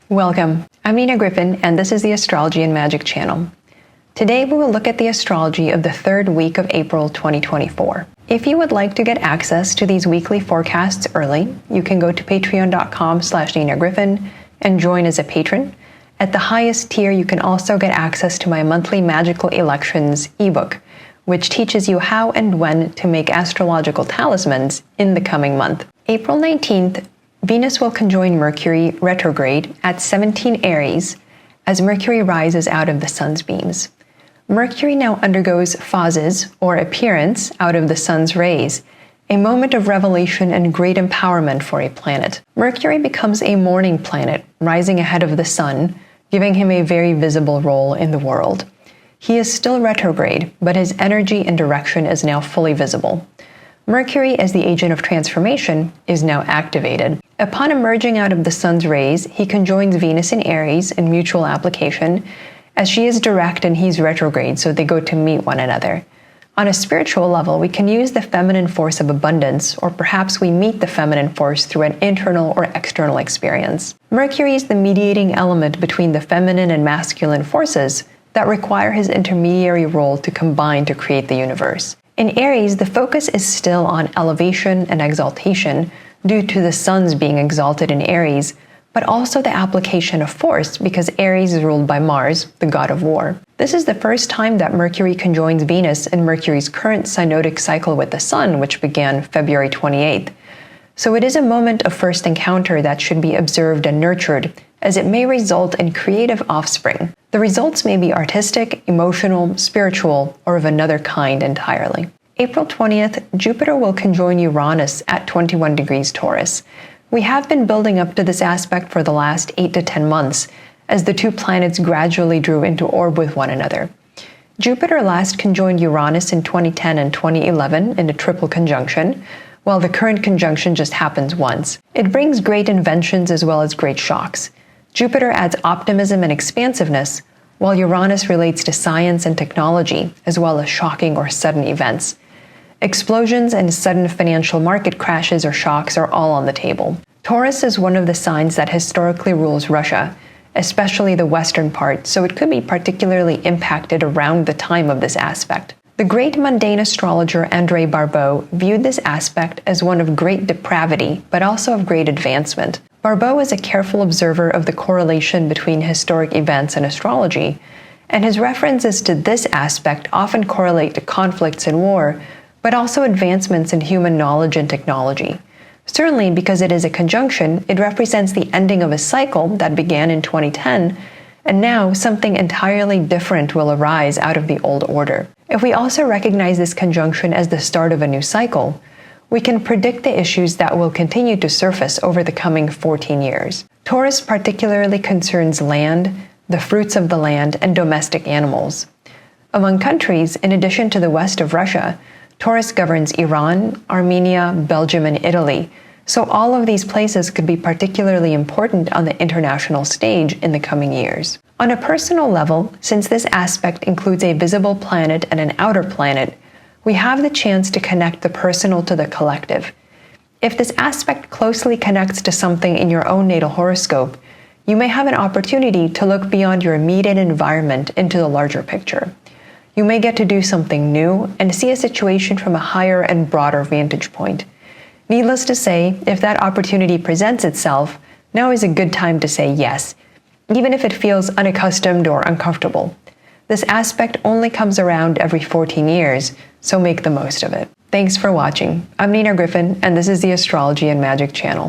Welcome. I'm Gryphon, and this is the Astrology and Magic channel. Today we will look at the astrology of the third week of April 2024. If you would like to get access to these weekly forecasts early, you can go to patreon.com/NinaGryphon and join as a patron. At the highest tier, you can also get access to my monthly Magical Elections ebook, which teaches you how and when to make astrological talismans in the coming month. April 19th, Venus will conjoin Mercury retrograde at 17 Aries as Mercury rises out of the sun's beams. Mercury now undergoes phases, or appearance, out of the sun's rays, a moment of revelation and great empowerment for a planet. Mercury becomes a morning planet, rising ahead of the sun, giving him a very visible role in the world. He is still retrograde, but his energy and direction is now fully visible. Mercury, as the agent of transformation, is now activated. Upon emerging out of the sun's rays, he conjoins Venus in Aries in mutual application, as she is direct and he's retrograde, so they go to meet one another. On a spiritual level, we can use the feminine force of abundance, or perhaps we meet the feminine force through an internal or external experience. Mercury is the mediating element between the feminine and masculine forces that require his intermediary role to combine to create the universe. In Aries, the focus is still on elevation and exaltation due to the suns being exalted in Aries, but also the application of force because Aries is ruled by Mars, the god of war. This is the first time that Mercury conjoins Venus in Mercury's current synodic cycle with the sun, which began February 28th. So it is a moment of first encounter that should be observed and nurtured, as it may result in creative offspring. The results may be artistic, emotional, spiritual, or of another kind entirely. April 20th, Jupiter will conjoin Uranus at 21 degrees Taurus. We have been building up to this aspect for the last 8 to 10 months, as the two planets gradually drew into orb with one another. Jupiter last conjoined Uranus in 2010 and 2011 in a triple conjunction, while the current conjunction just happens once. It brings great inventions as well as great shocks. Jupiter adds optimism and expansiveness, while Uranus relates to science and technology, as well as shocking or sudden events. Explosions and sudden financial market crashes or shocks are all on the table. Taurus is one of the signs that historically rules Russia, especially the western part, so it could be particularly impacted around the time of this aspect. The great mundane astrologer Andrei Barau viewed this aspect as one of great depravity, but also of great advancement. Barau is a careful observer of the correlation between historic events and astrology, and his references to this aspect often correlate to conflicts and war, but also advancements in human knowledge and technology. Certainly, because it is a conjunction, it represents the ending of a cycle that began in 2010, and now something entirely different will arise out of the old order. If we also recognize this conjunction as the start of a new cycle, we can predict the issues that will continue to surface over the coming 14 years. Taurus particularly concerns land, the fruits of the land, and domestic animals. Among countries, in addition to the west of Russia, Taurus governs Iran, Armenia, Belgium, and Italy, so all of these places could be particularly important on the international stage in the coming years. On a personal level, since this aspect includes a visible planet and an outer planet, we have the chance to connect the personal to the collective. If this aspect closely connects to something in your own natal horoscope, you may have an opportunity to look beyond your immediate environment into the larger picture. You may get to do something new and see a situation from a higher and broader vantage point. Needless to say, if that opportunity presents itself, now is a good time to say yes, even if it feels unaccustomed or uncomfortable. This aspect only comes around every 14 years, so make the most of it. Thanks for watching. I'm Gryphon, and this is the Astrology and Magic channel.